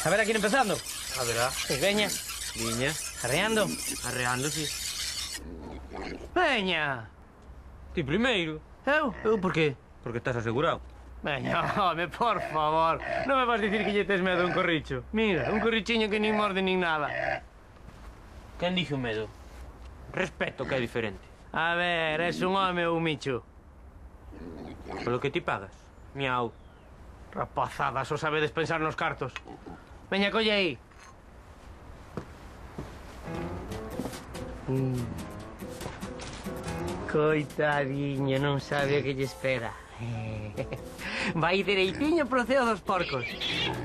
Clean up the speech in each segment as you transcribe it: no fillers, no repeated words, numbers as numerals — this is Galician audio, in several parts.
A ver a quién empezando. A verá. Pois veña. Viña. Arreando. Arreando, si. Veña. Ti primeiro. Eu por qué? Porque estás asegurado. Veña, home, por favor. Non me vas dicir que lle tes medo a un corricho. Mira, un corrichiño que nin morde nin nada. Quen dixo medo? Respeto, que é diferente. A ver, és un home ou un micho? Polo que ti pagas. Miau. Rapazadas, só sabedes pensar nos cartos. Veña, colle aí. Coitadiño, non sabe o que lle espera. Vai dereitiño pro ceo dos porcos.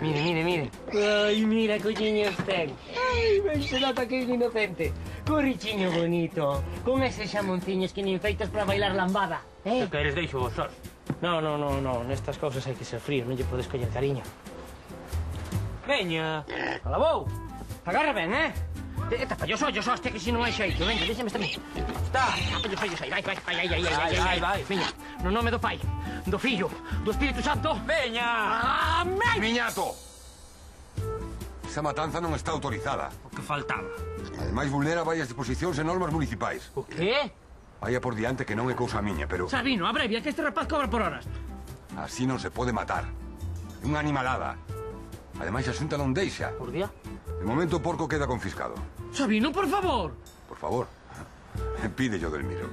Mire, mire, mire. Ai, mira, colliños ten. Ai, ben se nota que é un inocente. Corrichiño bonito, con eses xamonciños que nin feitos para bailar lambada. Se queres deixo vos sós. No, nestas cousas hai que ser frío, non lle podes coller cariño. Veña. Alabou! Agarra ben, tapa os ollos, hostia, que si non hai xeito. Venga, déxame esta mí. Está, tapa os ollos aí, vai. Vai. Veña, no nome do Pai, do Fillo, do Espírito Santo. Veña! Amén! Miñato! Esa matanza non está autorizada. O que faltaba. Ademais, vulnera varias disposicións e normas municipais. O qué? Vaya por diante que non é cousa miña, pero... Sabino, abrevia, que este rapaz cobra por horas. Así non se pode matar. É unha animalada. Ademais, a xunta non deixa. Por día? De momento, o porco queda confiscado. Sabino, por favor. Por favor. Pídello, Delmiro.